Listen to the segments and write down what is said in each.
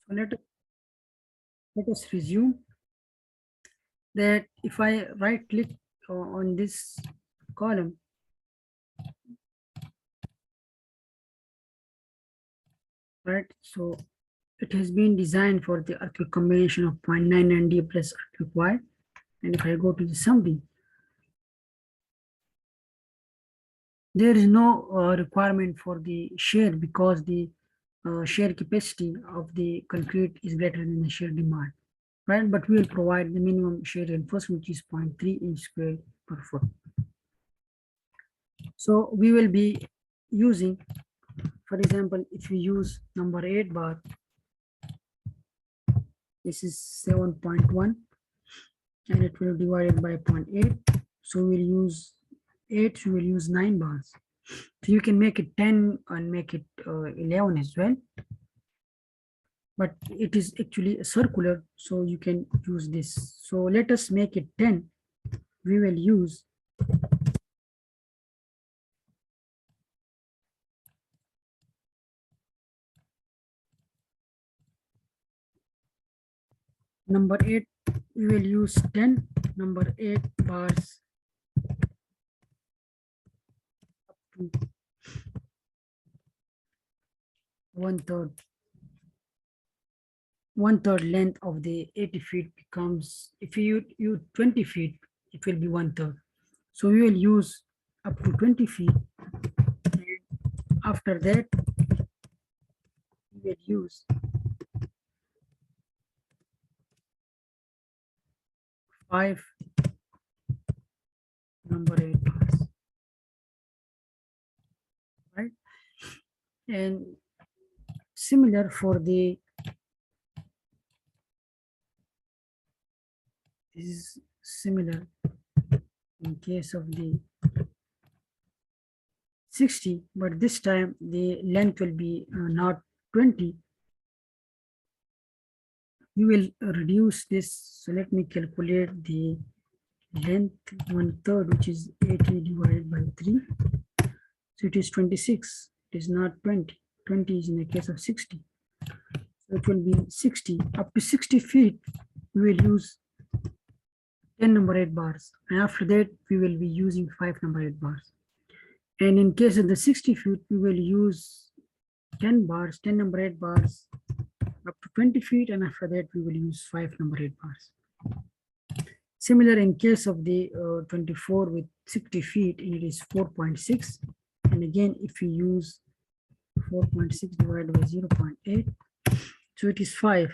So let us resume that. If I right click on this column, right, so it has been designed for the earthquake combination of 0.99 D plus earthquake Y. And if I go to the summary, there is no requirement for the shear because the shear capacity of the concrete is greater than the shear demand, right? But we will provide the minimum shear reinforcement, which is 0.3 inch square per foot. So we will be using, for example, if we use number 8 bar, this is 7.1 and it will divide by 0.8. So we'll use 8, so we'll use 9 bars. So you can make it 10 and make it 11 as well. But it is actually circular, so you can use this. So let us make it 10. We will use number 8. We will use 10 number 8 bars up to 1/3 length of the 80 feet becomes, if you use 20 feet, it will be 1/3. So we will use up to 20 feet. And after that, we will use 5 number 8 bars, right? And similar for the, this is similar in case of the 60, but this time the length will be not 20. We will reduce this. So let me calculate the length 1/3, which is 80 divided by 3. So it is 26. It is not 20. 20 is in the case of 60. So it will be 60. Up to 60 feet, we will use 10 number 8 bars. And after that, we will be using 5 number 8 bars. And in case of the 60 feet, we will use 10 bars, 10 number 8 bars up to 20 feet. And after that, we will use 5 number 8 bars. Similar in case of the 24 with 60 feet, and it is 4.6. And again, if we use 4.6 divided by 0.8, so it is 5.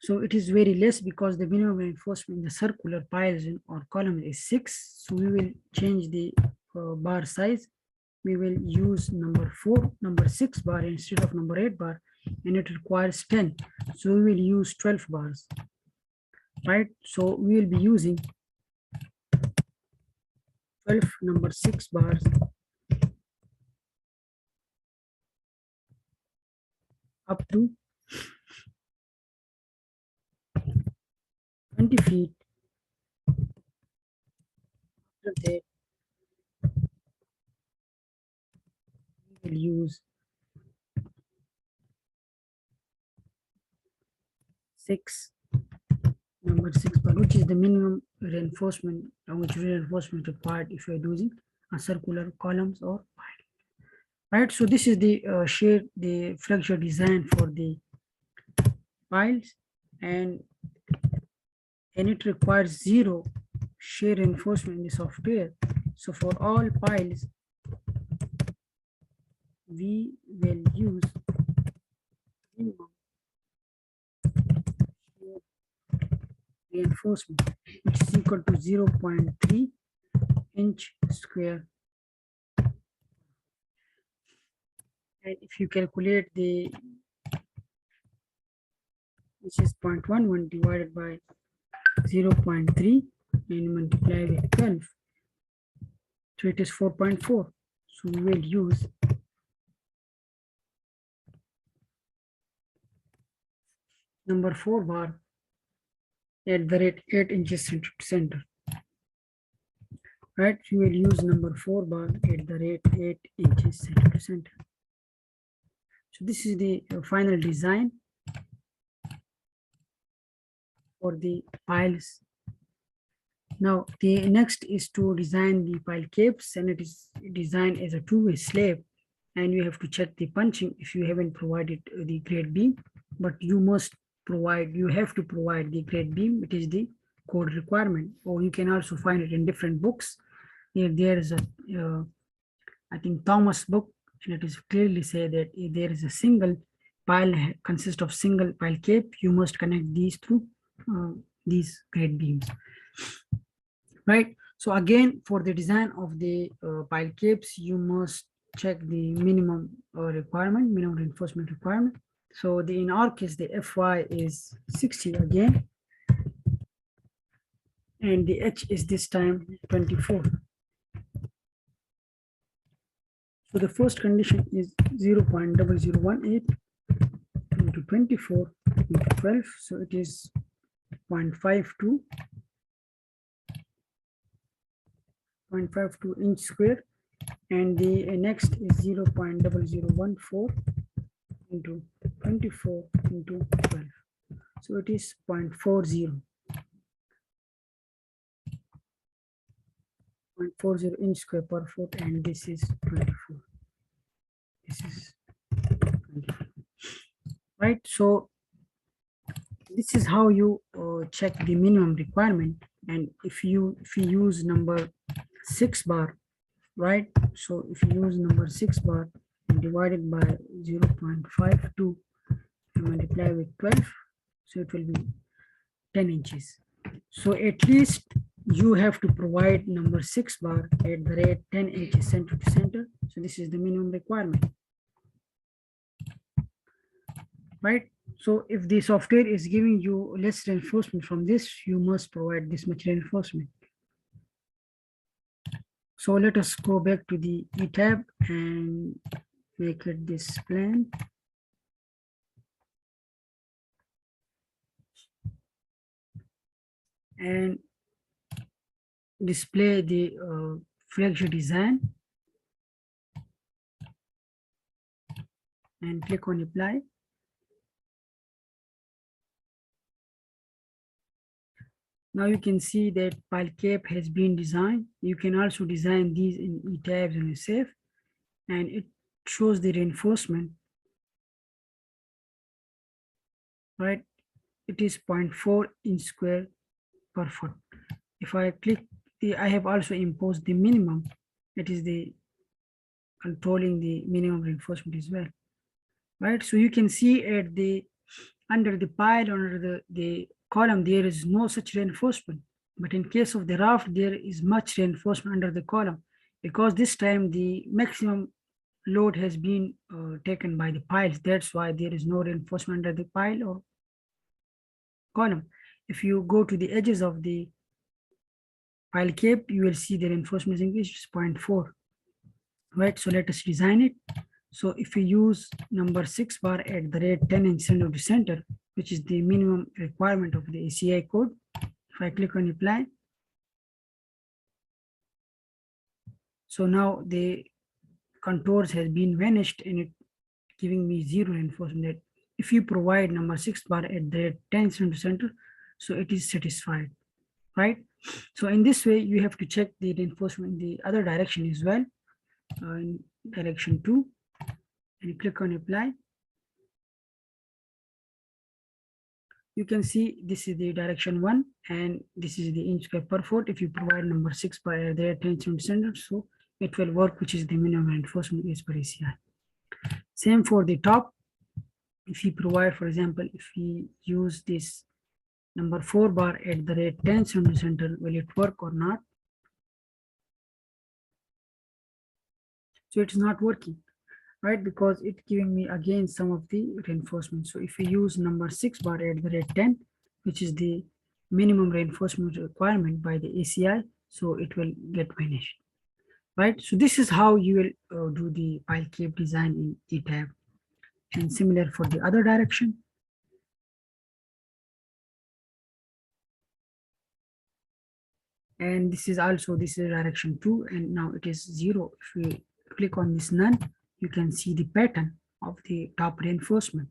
So it is very less because the minimum reinforcement in the circular piles or column is 6. So we will change the bar size. We will use number 6 bar instead of number 8 bar, and it requires 10. So we will use 12 bars, right? So we will be using 12 number 6 bars up to 20 feet. After that, we will use 6 number 6 bar, which is the minimum reinforcement, which reinforcement required if you are using a circular columns or pile, right? So this is the shear, the fracture design for the piles, and it requires 0 shear reinforcement in the software. So for all piles, we will use minimum shear reinforcement, which is equal to 0.3 inch square. And if you calculate the, which is 0.11 divided by 0.3 and multiply with 12, so it is 4.4. So we will use number 4 bar at the rate 8 inches center to center, right? We will use number 4 bar at the rate 8 inches center to center. So this is the final design. for the piles. Now the next is to design the pile capes, and it is designed as a two-way slab, and you have to check the punching if you haven't provided the grade beam, but you have to provide the grade beam. It is the code requirement, or you can also find it in different books. Here there is a I think Thomas book, and it is clearly say that if there is a single pile consists of single pile cape, you must connect these through these grade beams, right? So again, for the design of the pile capes, you must check the minimum requirement, minimum reinforcement requirement. So in our case, the Fy is 60 again, and the H is this time 24. So the first condition is 0.0018 into 24 into 12. So it is 0.52 inch square. And the next is 0.0014 into 24 into 12. So it is 0.40. 0.40 inch square per foot, and this is 24. This is 24. Right. So this is how you check the minimum requirement. And if you use number 6 bar, right? So if you use number 6 bar and divide it by 0.52 and multiply with 12, so it will be 10 inches. So at least you have to provide number 6 bar at the rate 10 inches center to center. So this is the minimum requirement, right? So if the software is giving you less reinforcement from this, you must provide this much reinforcement. So let us go back to the ETAB and make it this plan. And display the flexure design and click on apply. Now you can see that pile cape has been designed. You can also design these in ETABs and SF, and it shows the reinforcement, right? It is 0.4 inch square per foot. If I click I have also imposed the minimum. It is the controlling the minimum reinforcement as well, right? So you can see at the under the pile, under the column, there is no such reinforcement. But in case of the raft, there is much reinforcement under the column, because this time the maximum load has been taken by the piles. That's why there is no reinforcement under the pile or column. If you go to the edges of the pile cape, you will see the reinforcement is increased 0.4, right? So let us design it. So if we use number 6 bar at the rate 10 inch center to center, which is the minimum requirement of the ACI code, if I click on apply, so now the contours has been vanished and it giving me 0 reinforcement. That if you provide number 6 bar at the rate 10 center to center, so it is satisfied, right? So in this way, you have to check the reinforcement in the other direction as well, in direction 2, and you click on apply. You can see this is the direction 1 and this is the inch square per foot. If you provide number 6 by the 10 center, so it will work, which is the minimum reinforcement as per ACI. Same for the top. If you provide, for example, if we use this number 4 bar at the rate 10 center, will it work or not? So it's not working, right? Because it's giving me again some of the reinforcement. So if we use number 6 bar at the rate 10, which is the minimum reinforcement requirement by the ACI, so it will get vanished, right? So this is how you will do the pile cape design in ETAB, and similar for the other direction. And this is also, this is direction 2, and now it is 0. If we click on this none, you can see the pattern of the top reinforcement.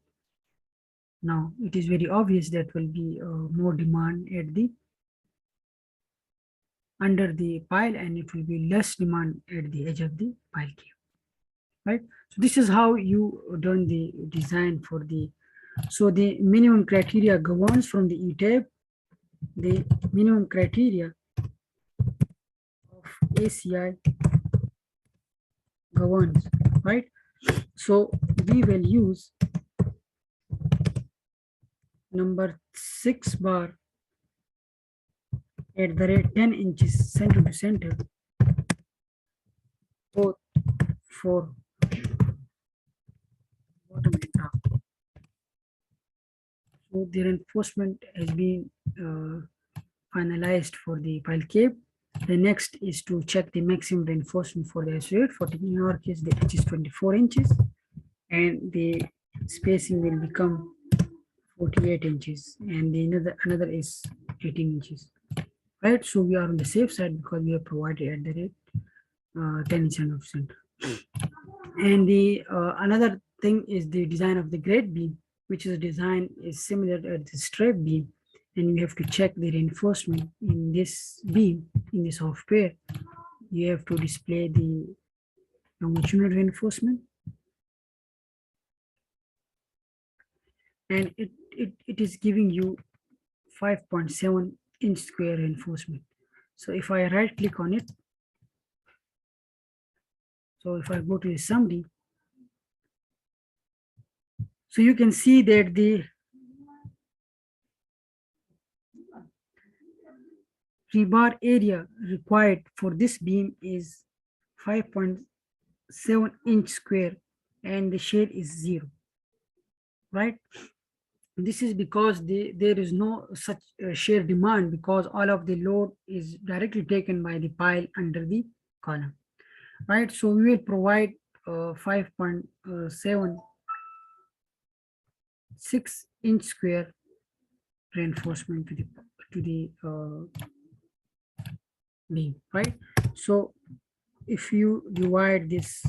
Now it is very obvious that will be more demand at the under the pile, and it will be less demand at the edge of the pile cave, right? So this is how you done the design for the, so the minimum criteria governs from the ETAB, the minimum criteria of ACI governs, right? So we will use number 6 bar at the rate 10 inches center to center, both for bottom and top. So the reinforcement has been finalized for the pile cape. The next is to check the maximum reinforcement for the SU8. For in our case, the H is 24 inches, and the spacing will become 48 inches, and the another is 18 inches. Right, so we are on the safe side because we have provided at the rate 10 center of center. And the another thing is the design of the grade beam, which is a design is similar to the strap beam, and you have to check the reinforcement in this beam in the software. You have to display the longitudinal reinforcement, and it is giving you 5.7 inch square reinforcement. So if I right click on it, so if I go to the summary, so you can see that the rebar area required for this beam is 5.7 inch square, and the shade is 0, right? This is because there is no such shear demand, because all of the load is directly taken by the pile under the column, right? So we will provide 5.76 inch square reinforcement to the beam, right? So if you divide this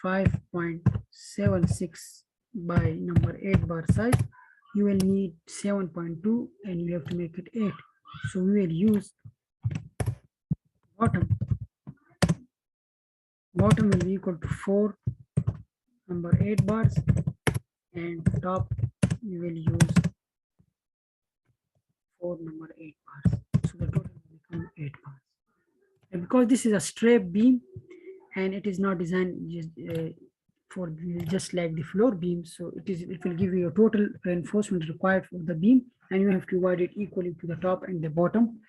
5.76 by number 8 bar size, you will need 7.2, and you have to make it 8. So we will use bottom will be equal to 4 number 8 bars, and top we will use 4 number 8 bars. So the total will become 8 bars. And because this is a strap beam and it is not designed just for just like the floor beam, so it will give you a total reinforcement required for the beam, and you have to divide it equally to the top and the bottom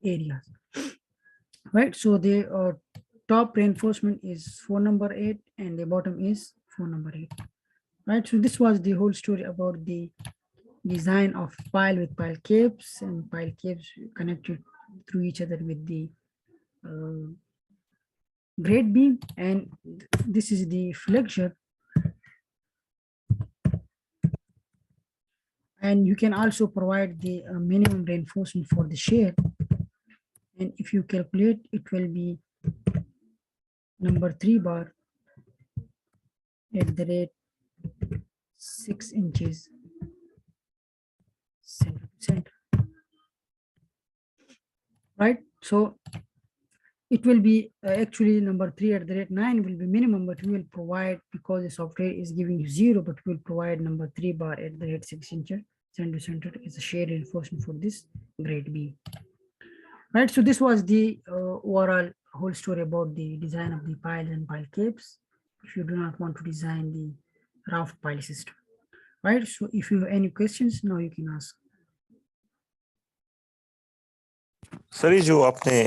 areas, right? So the top reinforcement is 4 number 8, and the bottom is 4 number 8, right? So this was the whole story about the design of pile with pile capes, and pile capes connected through each other with the grade beam, and this is the flexure. And you can also provide the minimum reinforcement for the shear, and if you calculate, it will be number 3 bar at the rate 6 inches center to center, right? So it will be actually number 3 at the rate 9 will be minimum, but we will provide, because the software is giving you 0, but we will provide number 3 bar at the rate 6 inches center to center is a shear reinforcement for this grade B, right? So this was the overall whole story about the design of the piles and pile capes if you do not want to design the raft pile system, right? So if you have any questions, now you can ask. Sir ये जो आपने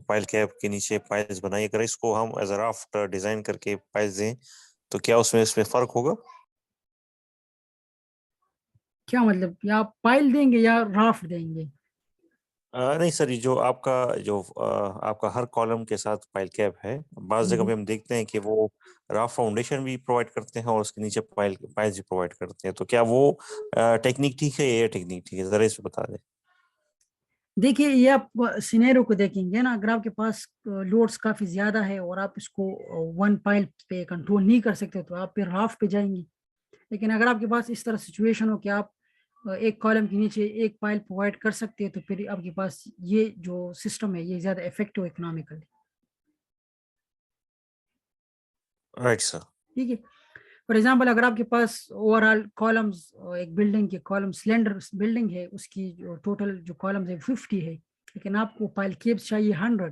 pile cap के नीचे piles बनाई, अगर इसको हम as a raft design करके पाइल्स दें तो क्या उसमें फर्क होगा? क्या मतलब, या पाइल देंगे या राफ्ट देंगे? नहीं सर, ये जो आपका हर कॉलम के साथ पाइल कैप है, बाज़ जगह पे हम देखते हैं कि वो राफ्ट फाउंडेशन भी प्रोवाइड करते हैं और उसके नीचे पाइल्स भी प्रोवाइड करते हैं, तो क्या वो टेक्निक ठीक है या टेक्निक ठीक है? जरा इस पे बता दें। देखिए ये आप सिनेरियो को देखेंगे ना, अगर आपके पास लोड्स काफी ज्यादा है और आप इसको वन पाइल पे कंट्रोल नहीं कर सकते तो आप फिर हाफ पे जाएंगे। लेकिन अगर आपके पास इस तरह सिचुएशन हो कि आप एक कॉलम के नीचे एक पाइल प्रोवाइड कर सकते हैं तो फिर आपके पास ये जो सिस्टम है ये ज्यादा इफेक्टिव इकोनॉमिकली। Right sir. ठीक है। फॉर एग्जाम्पल अगर आपके पास ओवरऑल कॉलम्स, एक बिल्डिंग के कॉलम सिलेंडर बिल्डिंग है उसकी जो टोटल जो कॉलम्स है 50 है, लेकिन आपको पाइल केब्स चाहिए 100,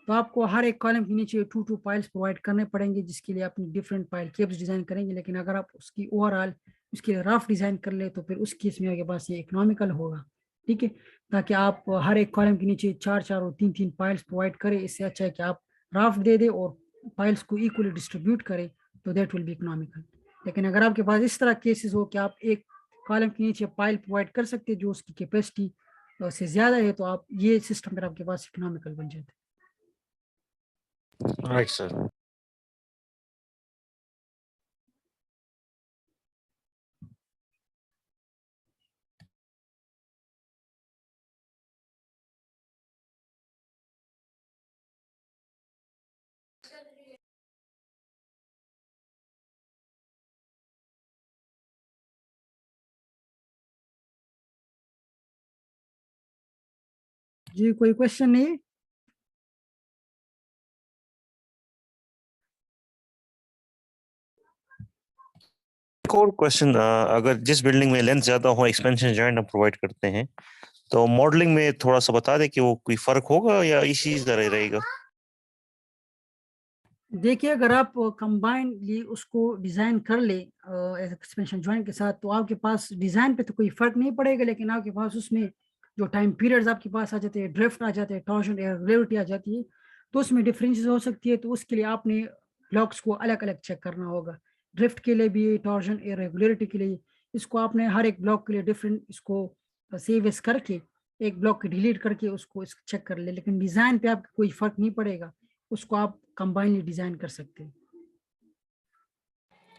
तो आपको हर एक कॉलम के नीचे 2 पाइल्स प्रोवाइड करने पड़ेंगे, जिसके लिए अपनी डिफरेंट पाइल केब्स डिजाइन करेंगे। लेकिन अगर आप उसकी ओवरऑल उसके लिए रफ डिजाइन कर ले तो फिर उस केस में आपके पास ये इकोनॉमिकल होगा। ठीक है। ताकि आप हर एक कॉलम के नीचे 4 और 3 पाइल्स प्रोवाइड करें, इससे अच्छा है कि आप राफ्ट दे दे और पाइल्स को इक्वली डिस्ट्रीब्यूट करें, तो दैट विल बी इकोनॉमिकल। लेकिन अगर आपके पास इस तरह केसेस हो कि आप एक कॉलम के नीचे पाइल प्रोवाइड कर सकते हैं जो उसकी कैपेसिटी से ज्यादा है, तो आप ये सिस्टम पर आपके पास इकोनॉमिकल बन जाता राइट सर। है। जी कोई क्वेश्चन नहीं है? एक और क्वेश्चन, अगर जिस बिल्डिंग में लेंथ ज्यादा हो एक्सपेंशन जॉइंट हम प्रोवाइड करते हैं, तो मॉडलिंग में थोड़ा सा बता दे कि वो कोई फर्क होगा या इसी तरह रहेगा। देखिए अगर आप कंबाइनली उसको डिजाइन कर ले एक्सपेंशन जॉइंट के साथ, तो आपके पास डिजाइन पे तो कोई फर्क नहीं पड़ेगा, लेकिन आपके पास उसमें जो टाइम पीरियड्स आपके पास आ जाते हैं, ड्रिफ्ट आ जाते हैं, टॉर्शन इरेगुलरिटी आ जाती है, तो उसमें डिफरेंसेस हो सकती है। तो उसके लिए आपने ब्लॉक्स को अलग अलग चेक करना होगा, ड्रिफ्ट के लिए भी, टॉर्शन इरेगुलरिटी के लिए। इसको आपने हर एक ब्लॉक के लिए डिफरेंट इसको सेव एस करके एक ब्लॉक डिलीट करके उसको चेक कर ले, लेकिन डिजाइन पे आपको कोई फर्क नहीं पड़ेगा, उसको आप कंबाइनली डिजाइन कर सकते हैं।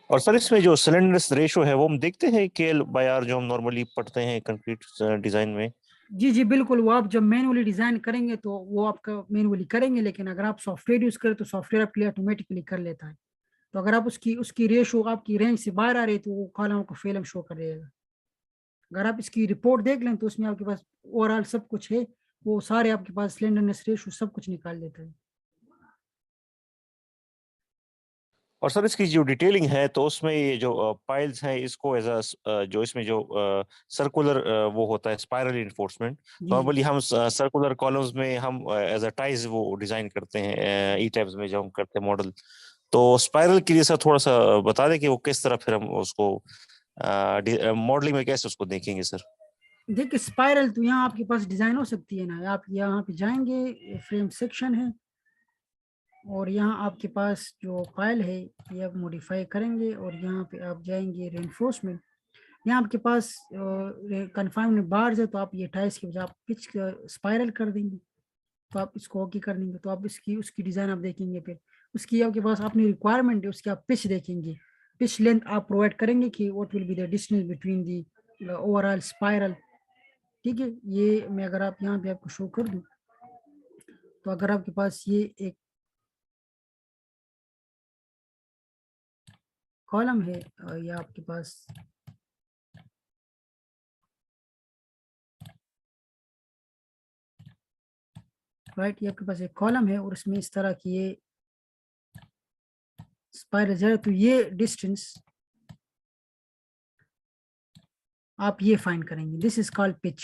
और सर इसमें जो सिलेंडर्स रेशो है वो हम देखते हैं केएल बाय आर जो हम नॉर्मली पढ़ते हैं कंक्रीट डिजाइन में। जी जी बिल्कुल, वो आप जब मैनुअली डिजाइन करेंगे तो वो आपका मैनुअली करेंगे, लेकिन अगर आप सॉफ्टवेयर यूज करें तो सॉफ्टवेयर आपके लिए ऑटोमेटिकली कर लेता है। तो अगर आप उसकी उसकी रेशो आपकी रेंज से बाहर आ रही है तो वो कॉलम आपको फेल शो कर देगा। अगर आप इसकी रिपोर्ट देख लें तो उसमें आपके पास ओवरऑल सब कुछ है, वो सारे आपके पास स्लेंडरनेस रेशो सब कुछ निकाल देता है। और सर इसकी जो डिटेलिंग है तो उसमें ये जो पाइल्स हैं इसको एज जो इसमें जो सर्कुलर वो होता है स्पाइरल इन्फोर्समेंट। जी जी नॉर्मली हम सर्कुलर कॉलम्स में हम एज अ टाइज वो डिजाइन करते हैं ई टैब्स में जब हम करते हैं मॉडल। तो स्पाइरल के लिए सर थोड़ा सा बता दें कि वो किस तरह फिर हम उसको मॉडलिंग में कैसे उसको देखेंगे सर। देखिए स्पाइरल तो यहाँ आपके पास डिजाइन हो सकती है ना, आप यहाँ पे जाएंगे, फ्रेम सेक्शन है, और यहाँ आपके पास जो फाइल है ये आप मॉडिफाई करेंगे, और यहाँ पे आप जाएंगे रेनफोर्समेंट। यहाँ आपके पास कन्फाइनमेंट बार्स है, तो आप ये टाइल्स की बजाय आप पिच स्पाइरल कर देंगे, तो आप इसको ओके कर देंगे, तो आप इसकी उसकी डिज़ाइन आप देखेंगे। फिर उसकी आपके पास अपनी रिक्वायरमेंट है, उसकी आप पिच देखेंगे, पिच लेंथ आप प्रोवाइड करेंगे कि what will be the distance between the overall spiral. ठीक है। ये मैं अगर आप यहाँ पे आपको शो कर दूँ, तो अगर आपके पास ये एक कॉलम है, या आपके पास राइट, ये आपके पास एक कॉलम है और इसमें इस तरह की ये स्पाइरल है, तो ये डिस्टेंस आप ये फाइंड करेंगे, this is called pitch.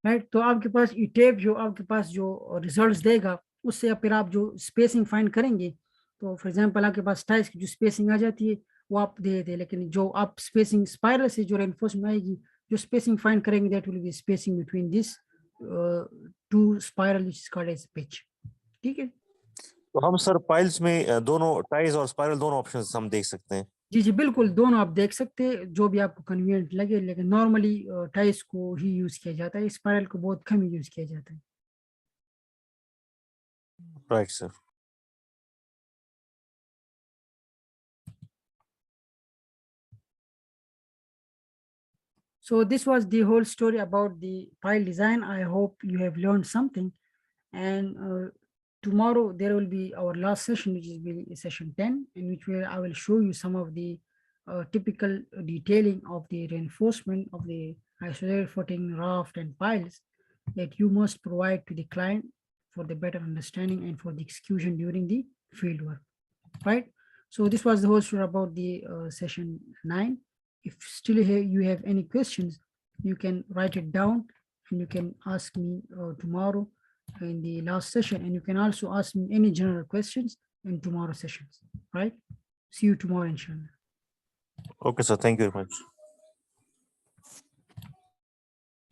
Right, तो आपके पास ईटेप जो आपके पास जो रिजल्ट्स देगा, उससे फिर आप जो स्पेसिंग फाइंड करेंगे, तो फॉर एग्जांपल आपके पास टाइल्स की जो स्पेसिंग आ जाती है वो आप दे देते हैं, लेकिन जो आप स्पेसिंग स्पाइरल से जो रेनफोर्समेंट आएगी, जो स्पेसिंग फाइंड करेंगे, that will be spacing between this two spiral which is called as pitch. ठीक है। तो हम सर पाइल्स में दोनों टाइज और स्पाइरल दोनों ऑप्शंस हम देख सकते हैं। जी जी बिल्कुल, दोनों आप देख सकते हैं जो भी आपको कन्वीनियंट लगे, लेकिन नॉर्मली टाइल्स को ही यूज किया जाता है, स्पाइरल को बहुत कम ही यूज किया जाता है। Right sir. So this was the whole story about the pile design. I hope you have learned something. And tomorrow there will be our last session, which is be session 10, in which I will show you some of the typical detailing of the reinforcement of the isolated footing, raft, and piles that you must provide to the client for the better understanding and for the execution during the field work, right? So this was the whole story about the session 9. If still here you have any questions, you can write it down and you can ask me tomorrow in the last session, and you can also ask me any general questions in tomorrow sessions, right? See you tomorrow, inshallah. Okay, sir. Thank you very much.